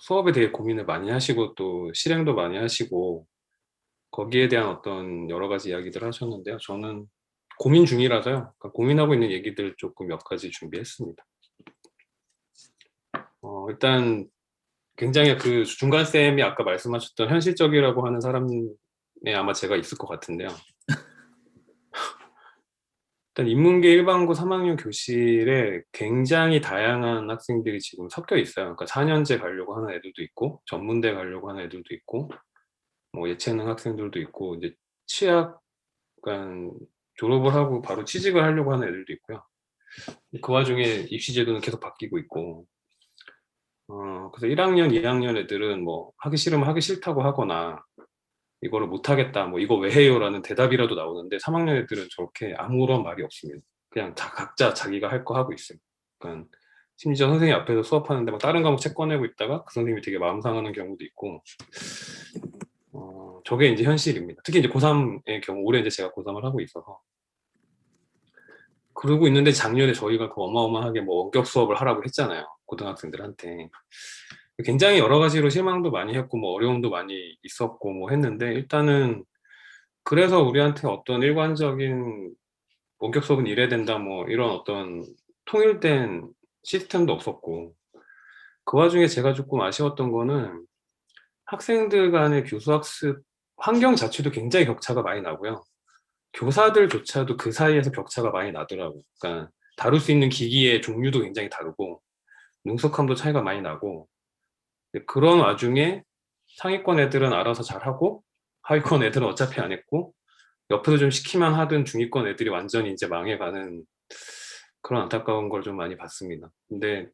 수업에 대해 고민을 많이 하시고 또 실행도 많이 하시고 거기에 대한 어떤 여러 가지 이야기들을 하셨는데요. 저는 고민 중이라서요. 그러니까 고민하고 있는 얘기들 조금 몇 가지 준비했습니다. 일단 굉장히 그 중간쌤이 아까 말씀하셨던 현실적이라고 하는 사람에 아마 제가 있을 것 같은데요. 일단 인문계 일반고 3학년 교실에 굉장히 다양한 학생들이 지금 섞여 있어요. 그러니까 4년제 가려고 하는 애들도 있고 전문대 가려고 하는 애들도 있고 뭐 예체능 학생들도 있고 이제 취약 그러니까 졸업을 하고 바로 취직을 하려고 하는 애들도 있고요. 그 와중에 입시 제도는 계속 바뀌고 있고 그래서 1학년, 2학년 애들은 뭐 하기 싫으면 하기 싫다고 하거나 이거를 못 하겠다, 뭐 이거 왜 해요라는 대답이라도 나오는데 3학년 애들은 저렇게 아무런 말이 없습니다. 그냥 각자 자기가 할 거 하고 있어요. 그러니까 심지어 선생님 앞에서 수업하는데 막 다른 과목 책 꺼내고 있다가 그 선생님이 되게 마음 상하는 경우도 있고 저게 이제 현실입니다. 특히 이제 고3의 경우 올해 이제 제가 고3을 하고 있어서 그러고 있는데 작년에 저희가 그 어마어마하게 뭐 원격 수업을 하라고 했잖아요. 고등학생들한테. 굉장히 여러 가지로 실망도 많이 했고 뭐 어려움도 많이 있었고 뭐 했는데 일단은 그래서 우리한테 어떤 일관적인 원격 수업은 이래야 된다 뭐 이런 어떤 통일된 시스템도 없었고 그 와중에 제가 조금 아쉬웠던 거는 학생들 간의 교수 학습 환경 자체도 굉장히 격차가 많이 나고요. 교사들조차도 그 사이에서 격차가 많이 나더라고요. 그러니까 다룰 수 있는 기기의 종류도 굉장히 다르고 능숙함도 차이가 많이 나고 그런 와중에 상위권 애들은 알아서 잘하고 하위권 애들은 어차피 안 했고 옆에서 좀 시키만 하던 중위권 애들이 완전히 이제 망해가는 그런 안타까운 걸 좀 많이 봤습니다. 근데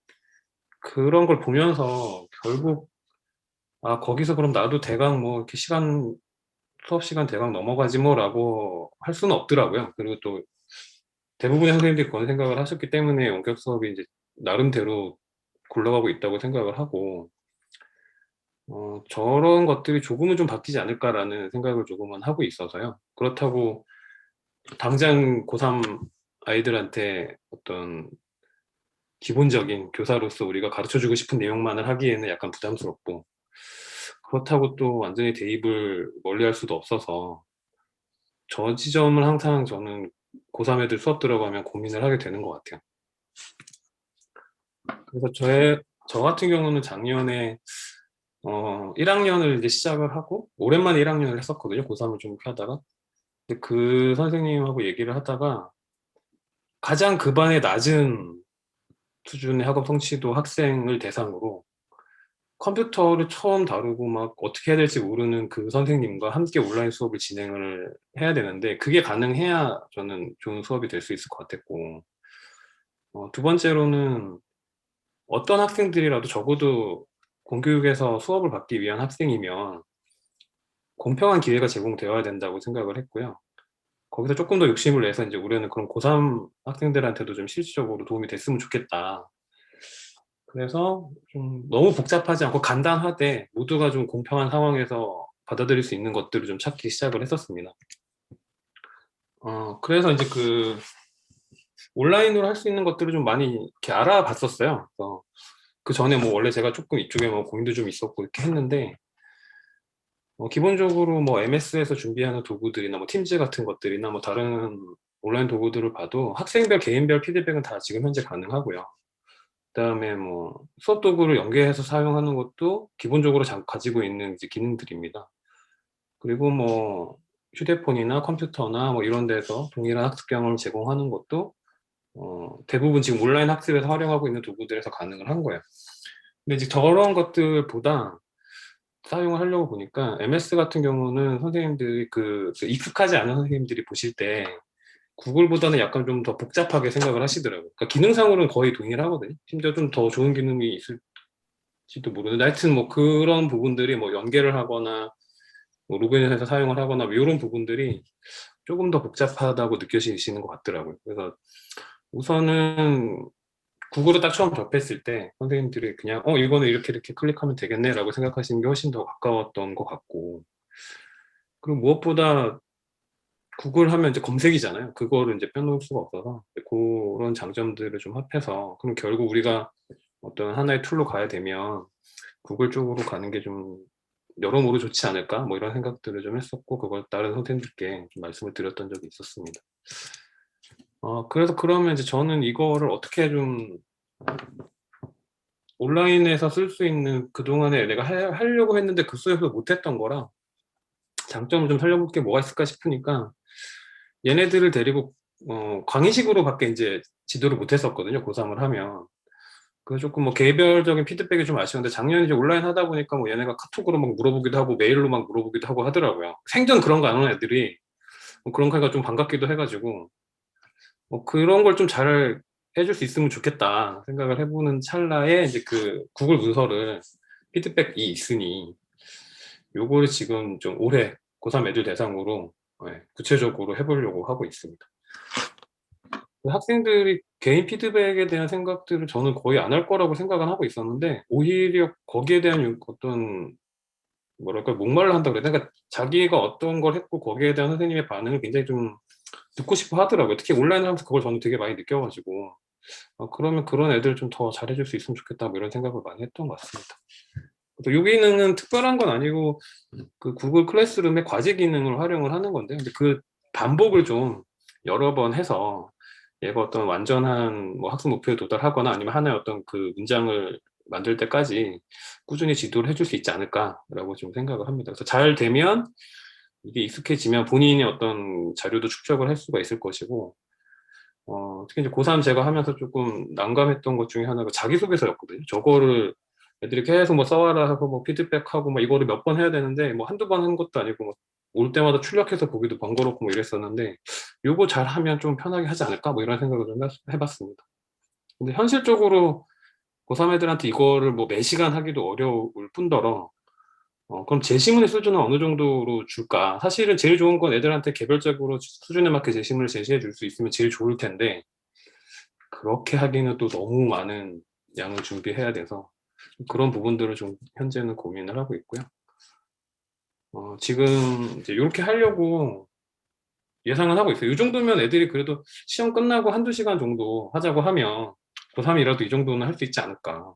그런 걸 보면서 결국 거기서 그럼 나도 대강 뭐 이렇게 수업 시간 대강 넘어가지 뭐라고 할 수는 없더라고요. 그리고 또 대부분의 선생님들이 그런 생각을 하셨기 때문에 원격 수업이 이제 나름대로 굴러가고 있다고 생각을 하고 저런 것들이 조금은 좀 바뀌지 않을까라는 생각을 조금은 하고 있어서요. 그렇다고 당장 고3 아이들한테 어떤 기본적인 교사로서 우리가 가르쳐주고 싶은 내용만을 하기에는 약간 부담스럽고 그렇다고 또 완전히 대입을 멀리할 수도 없어서 저 지점을 항상 저는 고3 애들 수업 들어가면 고민을 하게 되는 것 같아요. 그래서 저 같은 경우는 작년에 1학년을 이제 시작을 하고 오랜만에 1학년을 했었거든요. 고3을 좀 하다가. 근데 그 선생님하고 얘기를 하다가 가장 그 반의 낮은 수준의 학업 성취도 학생을 대상으로 컴퓨터를 처음 다루고 막 어떻게 해야 될지 모르는 그 선생님과 함께 온라인 수업을 진행을 해야 되는데 그게 가능해야 저는 좋은 수업이 될 수 있을 것 같았고 두 번째로는 어떤 학생들이라도 적어도 공교육에서 수업을 받기 위한 학생이면 공평한 기회가 제공되어야 된다고 생각을 했고요. 거기서 조금 더 욕심을 내서 이제 우리는 그런 고3 학생들한테도 좀 실질적으로 도움이 됐으면 좋겠다. 그래서 좀 너무 복잡하지 않고 간단하되 모두가 좀 공평한 상황에서 받아들일 수 있는 것들을 좀 찾기 시작을 했었습니다. 그래서 이제 그 온라인으로 할 수 있는 것들을 좀 많이 이렇게 알아봤었어요. 그래서 그 전에 뭐 원래 제가 조금 이쪽에 뭐 고민도 좀 있었고 이렇게 했는데 기본적으로 뭐 MS에서 준비하는 도구들이나 뭐 팀즈 같은 것들이나 뭐 다른 온라인 도구들을 봐도 학생별 개인별 피드백은 다 지금 현재 가능하고요. 그다음에 뭐 수업 도구를 연계해서 사용하는 것도 기본적으로 가지고 있는 이제 기능들입니다. 그리고 뭐 휴대폰이나 컴퓨터나 뭐 이런 데서 동일한 학습 경험을 제공하는 것도 대부분 지금 온라인 학습에서 활용하고 있는 도구들에서 가능을 한 거예요. 근데 이제 저런 것들보다 사용을 하려고 보니까 MS 같은 경우는 선생님들이 그 익숙하지 않은 선생님들이 보실 때 구글보다는 약간 좀 더 복잡하게 생각을 하시더라고요. 그러니까 기능상으로는 거의 동일하거든요. 심지어 좀 더 좋은 기능이 있을지도 모르는데 하여튼 뭐 그런 부분들이 뭐 연계를 하거나 뭐 로그인을 해서 사용을 하거나 뭐 이런 부분들이 조금 더 복잡하다고 느껴지시는 것 같더라고요. 그래서 우선은 구글을 딱 처음 접했을 때 선생님들이 그냥 이거는 이렇게 이렇게 클릭하면 되겠네라고 생각하시는 게 훨씬 더 가까웠던 것 같고 그리고 무엇보다 구글 하면 이제 검색이잖아요. 그거를 이제 빼놓을 수가 없어서 그런 장점들을 좀 합해서 그럼 결국 우리가 어떤 하나의 툴로 가야 되면 구글 쪽으로 가는 게 좀 여러모로 좋지 않을까 뭐 이런 생각들을 좀 했었고, 그걸 다른 선생님들께 좀 말씀을 드렸던 적이 있었습니다. 그래서 그러면 이제 저는 이거를 어떻게 좀 온라인에서 쓸 수 있는, 그동안에 내가 하려고 했는데 그 속에서 못했던 거랑 장점을 좀 살려볼 게 뭐가 있을까 싶으니까, 얘네들을 데리고 강의식으로 밖에 이제 지도를 못했었거든요, 고3을 하면. 그래서 조금 뭐 개별적인 피드백이 좀 아쉬운데, 작년에 이제 온라인 하다 보니까 뭐 얘네가 카톡으로 막 물어보기도 하고 메일로 막 물어보기도 하고 하더라고요. 생전 그런 거 안 하는 애들이 뭐 그런 거가 좀 반갑기도 해가지고, 뭐 그런 걸 좀 잘 해줄 수 있으면 좋겠다 생각을 해보는 찰나에, 이제 그 구글 문서를 피드백이 있으니 요거를 지금 좀 올해 고3 애들 대상으로 구체적으로 해보려고 하고 있습니다. 학생들이 개인 피드백에 대한 생각들을 저는 거의 안 할 거라고 생각은 하고 있었는데, 오히려 거기에 대한 어떤 뭐랄까 목말라 한다 그래야 되나, 그러니까 자기가 어떤 걸 했고 거기에 대한 선생님의 반응을 굉장히 좀 듣고 싶어 하더라고요. 특히 온라인을 하면서 그걸 저는 되게 많이 느껴가지고, 그러면 그런 애들 좀 더 잘해줄 수 있으면 좋겠다 뭐 이런 생각을 많이 했던 것 같습니다. 요 기능은 특별한 건 아니고 그 구글 클래스룸의 과제 기능을 활용을 하는 건데, 근데 그 반복을 좀 여러 번 해서 얘가 어떤 완전한 뭐 학습 목표에 도달하거나 아니면 하나의 어떤 그 문장을 만들 때까지 꾸준히 지도를 해줄 수 있지 않을까라고 좀 생각을 합니다. 그래서 잘 되면, 이게 익숙해지면 본인이 어떤 자료도 축적을 할 수가 있을 것이고, 특히 이제 고3 제가 하면서 조금 난감했던 것 중에 하나가 자기소개서였거든요. 저거를 애들이 계속 뭐 써와라 하고 뭐 피드백하고 뭐 이거를 몇 번 해야 되는데, 뭐 한두 번 한 것도 아니고 뭐 올 때마다 출력해서 보기도 번거롭고 뭐 이랬었는데, 요거 잘 하면 좀 편하게 하지 않을까 뭐 이런 생각을 좀 해봤습니다. 근데 현실적으로 고3 애들한테 이거를 뭐 매시간 하기도 어려울 뿐더러, 그럼 제시문의 수준은 어느 정도로 줄까? 사실은 제일 좋은 건 애들한테 개별적으로 수준에 맞게 제시문을 제시해 줄 수 있으면 제일 좋을 텐데, 그렇게 하기는 또 너무 많은 양을 준비해야 돼서 그런 부분들을 좀 현재는 고민을 하고 있고요. 지금 이제 이렇게 하려고 예상은 하고 있어요. 이 정도면 애들이 그래도 시험 끝나고 한두 시간 정도 하자고 하면 고3이라도 이 정도는 할 수 있지 않을까.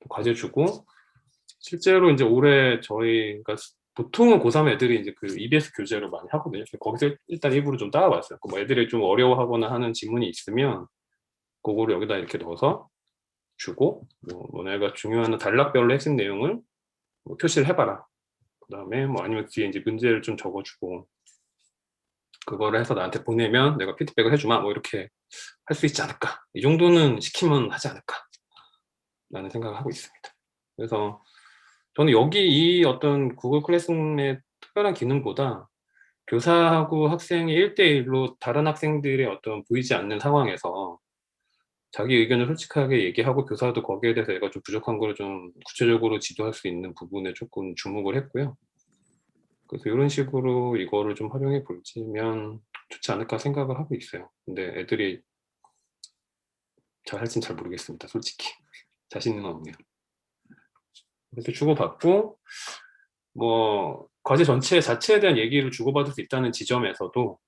과제 주고, 실제로 이제 올해 저희, 그러니까 보통은 고3 애들이 이제 그 EBS 교재를 많이 하거든요. 그래서 거기서 일단 일부러 좀 따라봤어요. 뭐 애들이 좀 어려워하거나 하는 지문이 있으면 그거를 여기다 이렇게 넣어서 주고, 뭐 내가 중요한 단락별로 핵심 내용을 뭐 표시를 해봐라. 그 다음에 뭐 아니면 뒤에 이제 문제를 좀 적어주고, 그거를 해서 나한테 보내면 내가 피드백을 해주마. 뭐 이렇게 할 수 있지 않을까. 이 정도는 시키면 하지 않을까. 라는 생각을 하고 있습니다. 그래서 저는 여기 이 어떤 구글 클래스룸의 특별한 기능보다, 교사하고 학생이 1대1로 다른 학생들의 어떤 보이지 않는 상황에서 자기 의견을 솔직하게 얘기하고, 교사도 거기에 대해서 얘가 좀 부족한 걸 좀 구체적으로 지도할 수 있는 부분에 조금 주목을 했고요. 그래서 이런 식으로 이거를 좀 활용해 볼지면 좋지 않을까 생각을 하고 있어요. 근데 애들이 잘 할지는 잘 모르겠습니다. 솔직히 자신은 없네요. 이렇게 주고받고, 뭐 과제 전체 자체에 대한 얘기를 주고받을 수 있다는 지점에서도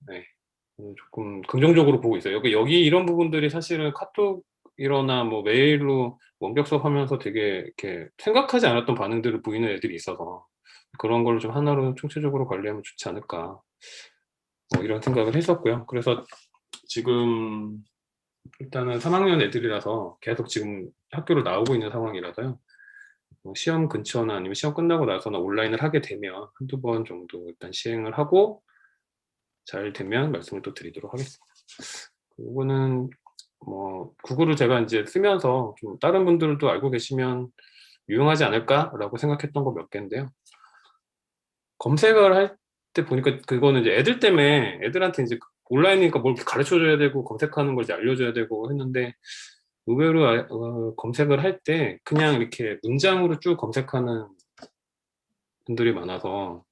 조금 긍정적으로 보고 있어요. 여기 이런 부분들이 사실은 카톡이거나 뭐 메일로 원격 수업하면서 되게 이렇게 생각하지 않았던 반응들을 보이는 애들이 있어서, 그런 걸 좀 하나로 총체적으로 관리하면 좋지 않을까 뭐 이런 생각을 했었고요. 그래서 지금 일단은 3학년 애들이라서 계속 지금 학교를 나오고 있는 상황이라서요. 뭐 시험 근처나 아니면 시험 끝나고 나서나 온라인을 하게 되면 한두 번 정도 일단 시행을 하고, 잘 되면 말씀을 또 드리도록 하겠습니다. 이거는 뭐 구글을 제가 이제 쓰면서 좀 다른 분들도 알고 계시면 유용하지 않을까라고 생각했던 거 몇 개인데요. 검색을 할 때 보니까 그거는 이제 애들 때문에, 애들한테 이제 온라인이니까 뭘 가르쳐 줘야 되고 검색하는 걸 이제 알려줘야 되고 했는데, 의외로 검색을 할 때 그냥 이렇게 문장으로 쭉 검색하는 분들이 많아서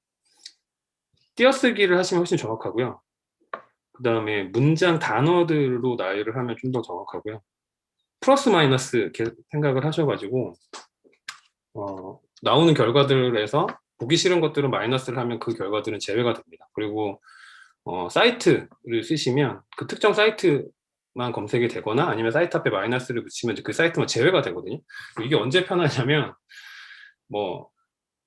띄어쓰기를 하시면 훨씬 정확하고요. 그 다음에 문장 단어들로 나열을 하면 좀 더 정확하고요. 플러스 마이너스 이렇게 생각을 하셔가지고 나오는 결과들에서 보기 싫은 것들은 마이너스를 하면 그 결과들은 제외가 됩니다. 그리고 사이트를 쓰시면 그 특정 사이트만 검색이 되거나 아니면 사이트 앞에 마이너스를 붙이면 그 사이트만 제외가 되거든요. 이게 언제 편하냐면, 뭐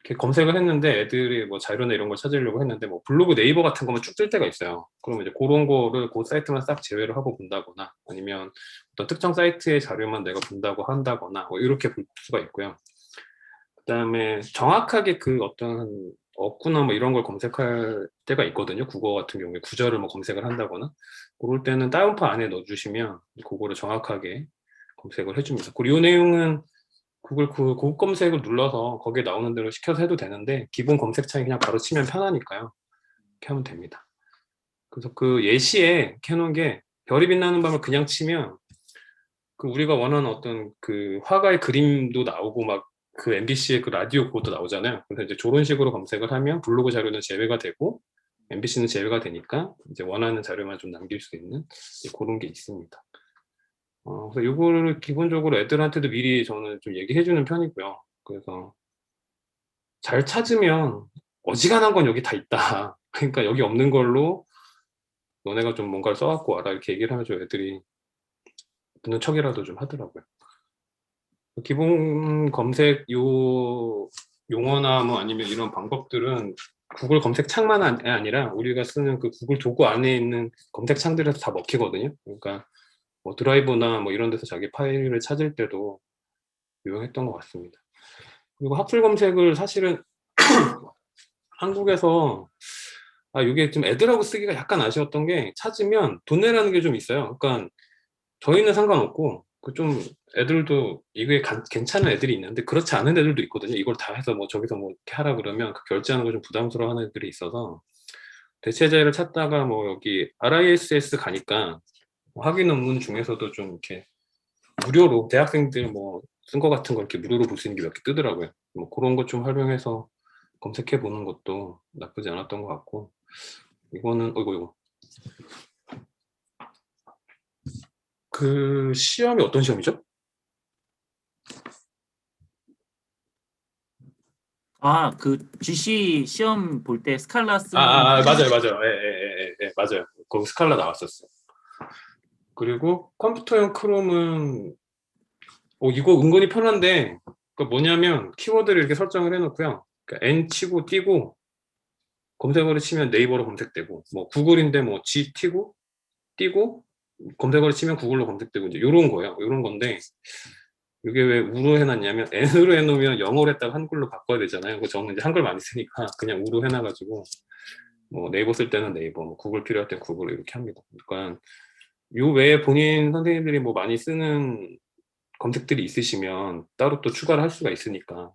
이렇게 검색을 했는데 애들이 뭐 자료나 이런 걸 찾으려고 했는데 뭐 블로그 네이버 같은 거만 쭉 뜰 때가 있어요. 그러면 이제 그런 거를 그 사이트만 싹 제외를 하고 본다거나 아니면 어떤 특정 사이트의 자료만 내가 본다고 한다거나 뭐 이렇게 볼 수가 있고요. 그다음에 정확하게 그 어떤 어구나 뭐 이런 걸 검색할 때가 있거든요. 국어 같은 경우에 구절을 뭐 검색을 한다거나 그럴 때는 다운파 안에 넣어주시면 그거를 정확하게 검색을 해줍니다. 그리고 이 내용은 구글 그 고급 검색을 눌러서 거기에 나오는 대로 시켜서 해도 되는데 기본 검색창에 그냥 바로 치면 편하니까요. 이렇게 하면 됩니다. 그래서 그 예시에 이렇게 해놓은 게 별이 빛나는 밤을 그냥 치면 그 우리가 원하는 어떤 그 화가의 그림도 나오고 막 그 MBC의 그 라디오 그것도 나오잖아요. 그래서 이제 저런 식으로 검색을 하면 블로그 자료는 제외가 되고 MBC는 제외가 되니까 이제 원하는 자료만 좀 남길 수 있는 그런 게 있습니다. 그래서 이거를 기본적으로 애들한테도 미리 저는 좀 얘기해 주는 편이고요. 그래서 잘 찾으면 어지간한 건 여기 다 있다. 그러니까 여기 없는 걸로 너네가 좀 뭔가를 써갖고 와라 이렇게 얘기를 하면 좀 애들이 듣는 척이라도 좀 하더라고요. 기본 검색 용어나 뭐 아니면 이런 방법들은 구글 검색창만 아니라 우리가 쓰는 그 구글 도구 안에 있는 검색창들에서 다 먹히거든요. 그러니까 뭐 드라이브나 뭐 이런 데서 자기 파일을 찾을 때도 유용했던 것 같습니다. 그리고 학술 검색을 사실은 한국에서 이게 좀 애들하고 쓰기가 약간 아쉬웠던 게 찾으면 돈 내라는 게 좀 있어요. 그러니까 저희는 상관없고 그 좀 애들도 이게 괜찮은 애들이 있는데 그렇지 않은 애들도 있거든요. 이걸 다 해서 뭐 저기서 뭐 이렇게 하라 그러면 그 결제하는 거 좀 부담스러워하는 애들이 있어서 대체제를 찾다가 뭐 여기 RISS 가니까 뭐 학위 논문 중에서도 좀 이렇게 무료로 대학생들 뭐 쓴 거 같은 거 이렇게 무료로 볼 수 있는 게 몇 개 뜨더라고요. 뭐 그런 것 좀 활용해서 검색해 보는 것도 나쁘지 않았던 것 같고 이거는 이거 그 시험이 어떤 시험이죠? 그 GC 시험 볼 때 스칼라 쓰는 맞아요, 맞아요. 예, 예, 예, 예, 맞아요. 거기 스칼라 나왔었어요. 그리고 컴퓨터용 크롬은 이거 은근히 편한데 그 뭐냐면 키워드를 이렇게 설정을 해놓고요. 그러니까 N 치고 띄고 검색어를 치면 네이버로 검색되고 뭐 구글인데 뭐 G 띄고 띄고 검색어를 치면 구글로 검색되고 이제 이런 거예요. 이런 건데 이게 왜 우로 해놨냐면 N으로 해놓으면 영어로 했다가 한글로 바꿔야 되잖아요. 그래서 저는 이제 한글 많이 쓰니까 그냥 우로 해놔가지고 뭐 네이버 쓸 때는 네이버, 뭐 구글 필요할 때 구글 이렇게 합니다. 그러니까 요 외에 본인 선생님들이 뭐 많이 쓰는 검색들이 있으시면 따로 또 추가를 할 수가 있으니까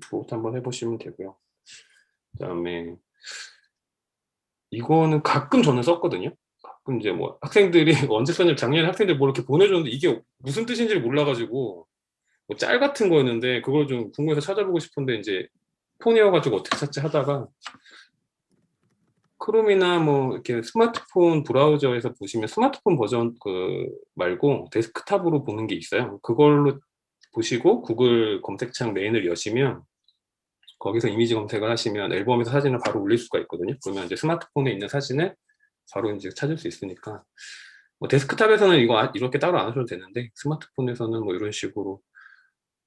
그것도 한번 해보시면 되고요. 그다음에 이거는 가끔 저는 썼거든요. 가끔 이제 뭐 학생들이 언제 썼냐면 작년에 학생들 뭐 이렇게 보내줬는데 이게 무슨 뜻인지를 몰라가지고 뭐 짤 같은 거였는데 그걸 좀 궁금해서 찾아보고 싶은데 이제 폰이어가지고 어떻게 찾지 하다가 크롬이나 뭐 이렇게 스마트폰 브라우저에서 보시면 스마트폰 버전 그 말고 데스크탑으로 보는 게 있어요. 그걸로 보시고 구글 검색창 메인을 여시면 거기서 이미지 검색을 하시면 앨범에서 사진을 바로 올릴 수가 있거든요. 그러면 이제 스마트폰에 있는 사진을 바로 이제 찾을 수 있으니까 뭐 데스크탑에서는 이거 이렇게 따로 안 하셔도 되는데 스마트폰에서는 뭐 이런 식으로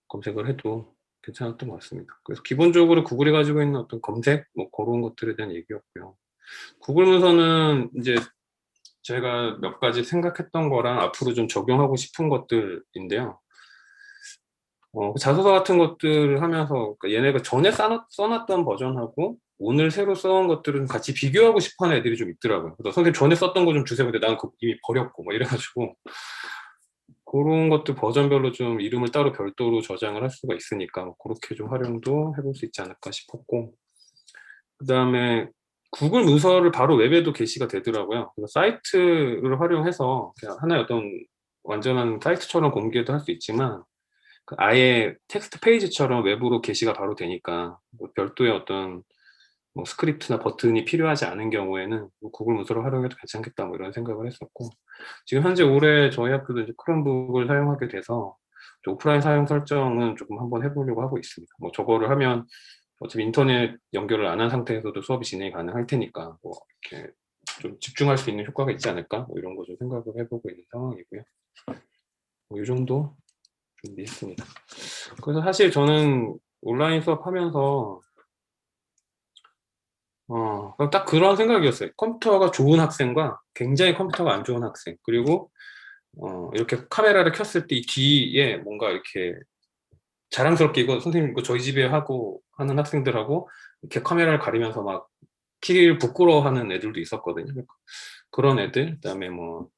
검색을 해도 괜찮았던 것 같습니다. 그래서 기본적으로 구글이 가지고 있는 어떤 검색 뭐 그런 것들에 대한 얘기였고요. 구글 문서는 이제 제가 몇 가지 생각했던 거랑 앞으로 좀 적용하고 싶은 것들인데요. 그 자소서 같은 것들을 하면서 그러니까 얘네가 전에 써놨던 버전하고 오늘 새로 써온 것들은 같이 비교하고 싶어 하는 애들이 좀 있더라고요. 그래서 선생님 전에 썼던 거 좀 주세요. 근데 나는 그거 이미 버렸고 뭐 이래가지고 그런 것들 버전별로 좀 이름을 따로 별도로 저장을 할 수가 있으니까 뭐 그렇게 좀 활용도 해볼 수 있지 않을까 싶었고 그 다음에 구글 문서를 바로 웹에도 게시가 되더라고요. 그래서 사이트를 활용해서 그냥 하나의 어떤 완전한 사이트처럼 공개도 할 수 있지만 그 아예 텍스트 페이지처럼 외부로 게시가 바로 되니까 뭐 별도의 어떤 뭐 스크립트나 버튼이 필요하지 않은 경우에는 뭐 구글 문서를 활용해도 괜찮겠다 뭐 이런 생각을 했었고 지금 현재 올해 저희 학교도 이제 크롬북을 사용하게 돼서 오프라인 사용 설정은 조금 한번 해보려고 하고 있습니다. 뭐 저거를 하면 어차피 인터넷 연결을 안 한 상태에서도 수업이 진행이 가능할 테니까 뭐 이렇게 좀 집중할 수 있는 효과가 있지 않을까 뭐 이런 거 좀 생각을 해보고 있는 상황이고요. 뭐 이 정도 준비했습니다. 그래서 사실 저는 온라인 수업하면서 딱 그런 생각이었어요. 컴퓨터가 좋은 학생과 굉장히 컴퓨터가 안 좋은 학생, 그리고 이렇게 카메라를 켰을 때 이 뒤에 뭔가 이렇게 자랑스럽게 이거 선생님 이거 저희 집에 하고 하는 학생들하고 이렇게 카메라를 가리면서 막 키를 부끄러워하는 애들도 있었거든요. 그런 애들, 그다음에 뭐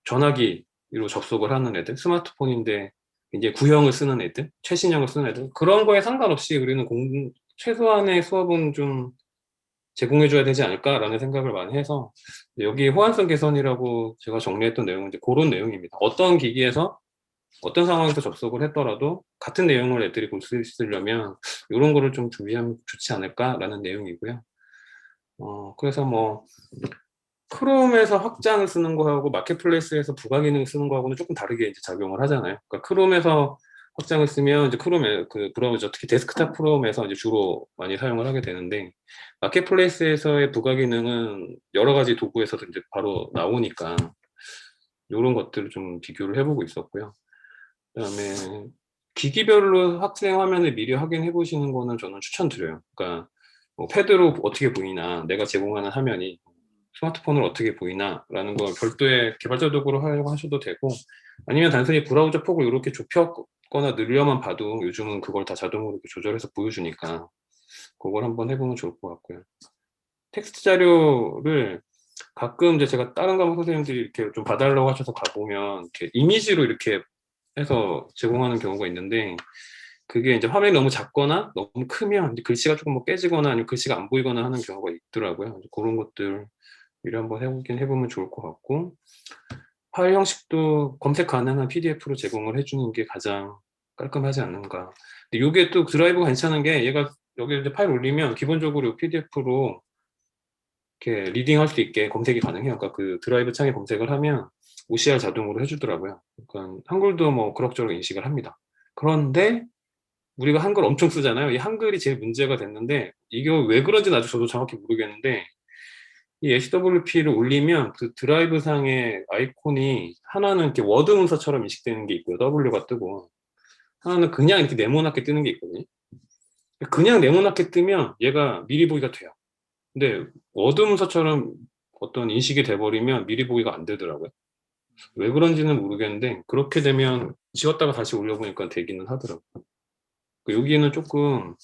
전화기로 접속을 하는 애들, 스마트폰인데 이제 구형을 쓰는 애들, 최신형을 쓰는 애들, 그런 거에 상관없이 우리는 최소한의 수업은 좀 제공해줘야 되지 않을까라는 생각을 많이 해서 여기 호환성 개선이라고 제가 정리했던 내용은 이제 그런 내용입니다. 어떤 기기에서 어떤 상황에서 접속을 했더라도 같은 내용을 애들이 볼 수 있으려면 이런 거를 좀 준비하면 좋지 않을까라는 내용이고요. 그래서 뭐 크롬에서 확장을 쓰는 거하고 마켓플레이스에서 부가 기능 쓰는 거하고는 조금 다르게 이제 작용을 하잖아요. 그러니까 크롬에서 확장을 쓰면 이제 크롬에 그 브라우저 특히 데스크탑 크롬에서 이제 주로 많이 사용을 하게 되는데 마켓플레이스에서의 부가 기능은 여러 가지 도구에서도 이제 바로 나오니까 이런 것들을 좀 비교를 해보고 있었고요. 그다음에 기기별로 학생 화면을 미리 확인해 보시는 거는 저는 추천드려요. 그러니까 뭐 패드로 어떻게 보이나, 내가 제공하는 화면이 스마트폰으로 어떻게 보이나 라는 걸 별도의 개발자 도구로 하려고 하셔도 되고, 아니면 단순히 브라우저 폭을 이렇게 좁혔거나 늘려만 봐도 요즘은 그걸 다 자동으로 이렇게 조절해서 보여주니까 그걸 한번 해보면 좋을 것 같고요. 텍스트 자료를 가끔 이제 제가 다른 과목 선생님들이 이렇게 좀 봐달라고 하셔서 가보면 이렇게 이미지로 이렇게 해서 제공하는 경우가 있는데, 그게 이제 화면이 너무 작거나 너무 크면 이제 글씨가 조금 뭐 깨지거나 아니면 글씨가 안 보이거나 하는 경우가 있더라고요. 그런 것들 미리 한번 해보면 좋을 것 같고, 파일 형식도 검색 가능한 PDF로 제공을 해주는 게 가장 깔끔하지 않는가. 근데 이게 또 드라이브가 괜찮은 게, 얘가 여기 이제 파일 올리면 기본적으로 PDF로 이렇게 리딩할 수 있게 검색이 가능해요. 그러니까 그 드라이브 창에 검색을 하면 OCR 자동으로 해주더라고요. 그러니까 한글도 뭐 그럭저럭 인식을 합니다. 그런데 우리가 한글 엄청 쓰잖아요. 이 한글이 제일 문제가 됐는데, 이게 왜 그런지는 아직 저도 정확히 모르겠는데, 이 HWP를 올리면 그 드라이브 상의 아이콘이 하나는 이렇게 워드 문서처럼 인식되는 게 있고요. W가 뜨고, 하나는 그냥 이렇게 네모나게 뜨는 게 있거든요. 그냥 네모나게 뜨면 얘가 미리 보기가 돼요. 근데 워드 문서처럼 어떤 인식이 돼버리면 미리 보기가 안 되더라고요. 왜 그런지는 모르겠는데 그렇게 되면 지웠다가 다시 올려보니까 되기는 하더라고요. 여기는 조금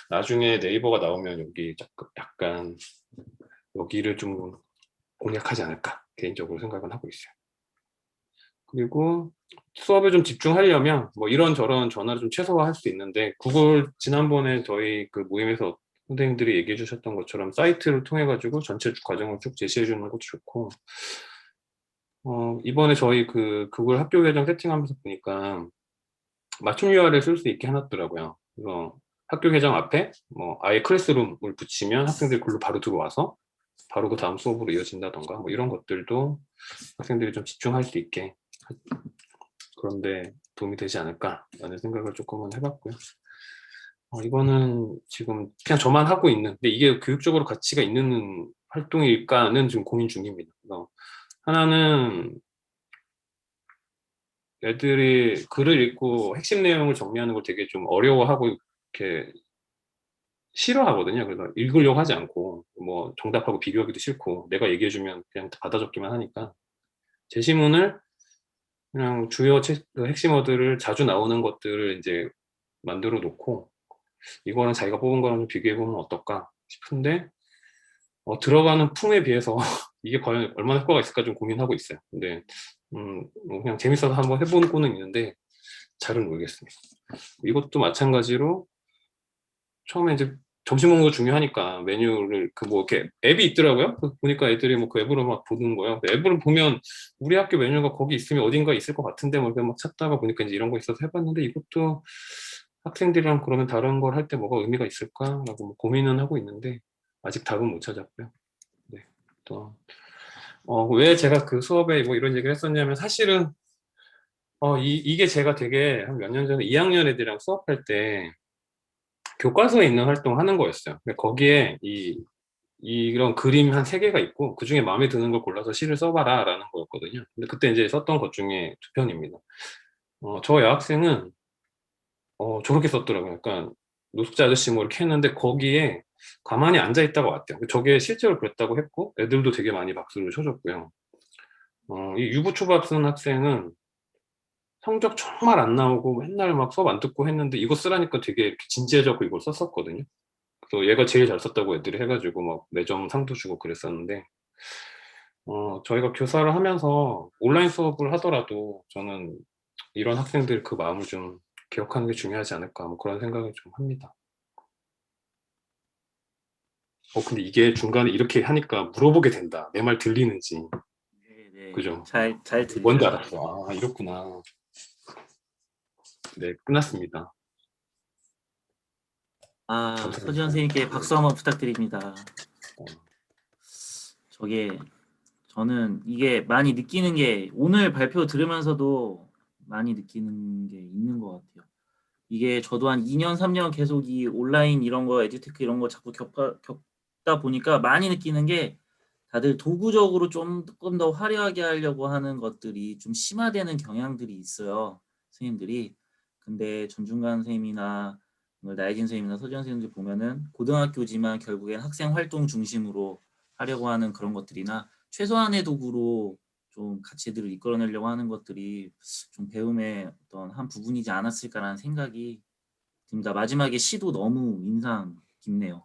나중에 네이버가 나오면 여기 약간 여기를 좀 공략하지 않을까 개인적으로 생각은 하고 있어요. 그리고 수업에 좀 집중하려면 뭐 이런저런 전화를 좀 최소화할 수 있는데, 구글 지난번에 저희 그 모임에서 선생님들이 얘기해 주셨던 것처럼 사이트를 통해 가지고 전체 과정을 쭉 제시해 주는 것도 좋고, 이번에 저희 그 구글 학교 계정 세팅하면서 보니까 맞춤 URL 쓸 수 있게 해놨더라고요. 그래서 학교 계정 앞에 뭐 아예 클래스룸을 붙이면 학생들이 글로 바로 들어와서 바로 그 다음 수업으로 이어진다던가 뭐 이런 것들도 학생들이 좀 집중할 수 있게 그런데 도움이 되지 않을까라는 생각을 조금은 해봤고요. 이거는 지금 그냥 저만 하고 있는, 근데 이게 교육적으로 가치가 있는 활동일까는 지금 고민 중입니다. 그래서 하나는 애들이 글을 읽고 핵심 내용을 정리하는 걸 되게 좀 어려워하고 이렇게 싫어하거든요. 그래서 읽으려고 하지 않고 뭐 정답하고 비교하기도 싫고 내가 얘기해주면 그냥 받아 적기만 하니까 제시문을 그냥 주요 그 핵심 어들을 자주 나오는 것들을 이제 만들어 놓고 이거는 자기가 뽑은 거랑 좀 비교해보면 어떨까 싶은데, 들어가는 품에 비해서 이게 과연 얼마나 효과가 있을까 좀 고민하고 있어요. 근데 뭐 그냥 재밌어서 한번 해보는 꼴은 있는데 잘은 모르겠습니다. 이것도 마찬가지로 처음에 이제 점심 먹는 거 중요하니까 메뉴를 그 뭐 이렇게 앱이 있더라고요. 보니까 애들이 뭐 그 앱으로 막 보는 거예요. 앱을 보면 우리 학교 메뉴가 거기 있으면 어딘가 있을 것 같은데 뭐 이렇게 막 찾다가 보니까 이제 이런 거 있어서 해봤는데, 이것도 학생들이랑 그러면 다른 걸 할 때 뭐가 의미가 있을까라고 뭐 고민은 하고 있는데 아직 답은 못 찾았고요. 네. 또 왜 제가 그 수업에 뭐 이런 얘기를 했었냐면, 사실은 이게 제가 되게 한 몇 년 전에 2학년 애들이랑 수업할 때 교과서에 있는 활동 하는 거였어요. 근데 거기에 이런 그림 한 3개가 있고 그 중에 마음에 드는 걸 골라서 시를 써봐라 라는 거였거든요. 근데 그때 이제 썼던 것 중에 2편입니다. 저 여학생은 저렇게 썼더라고요. 약간 노숙자 아저씨 뭐 이렇게 했는데 거기에 가만히 앉아 있다가 왔대요. 저게 실제로 그랬다고 했고 애들도 되게 많이 박수를 쳐줬고요. 이 유부초밥 쓴 학생은 성적 정말 안 나오고 맨날 막 수업 안 듣고 했는데 이거 쓰라니까 되게 이렇게 진지해져고 이걸 썼었거든요. 그래서 얘가 제일 잘 썼다고 애들이 해가지고 막 매점 상도 주고 그랬었는데 저희가 교사를 하면서 온라인 수업을 하더라도 저는 이런 학생들 그 마음을 좀 기억하는 게 중요하지 않을까 뭐 그런 생각을 좀 합니다. 근데 이게 중간에 이렇게 하니까 물어보게 된다. 내 말 들리는지. 네. 그죠? 잘 들리죠. 뭔지 알았어. 아, 이렇구나. 네, 끝났습니다. 감사합니다. 서지현 선생님께 박수 한번 부탁드립니다. 저는 이게 많이 느끼는 게 오늘 발표 들으면서도 많이 느끼는 게 있는 것 같아요. 이게 저도 한 2년, 3년 계속 이 온라인 이런 거, 에듀테크 이런 거 자꾸 겪다 보니까 많이 느끼는 게 다들 도구적으로 조금 더 화려하게 하려고 하는 것들이 좀 심화되는 경향들이 있어요. 선생님들이. 근데 전중관 선생님이나 나혜진 선생님이나 서지현 선생님들 보면은 고등학교지만 결국엔 학생 활동 중심으로 하려고 하는 그런 것들이나 최소한의 도구로 좀 가치들을 이끌어내려고 하는 것들이 좀 배움의 어떤 한 부분이지 않았을까라는 생각이 듭니다. 마지막에 시도 너무 인상 깊네요.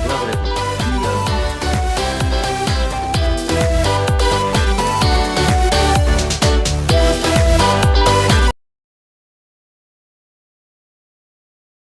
뭐라 그래야 되나?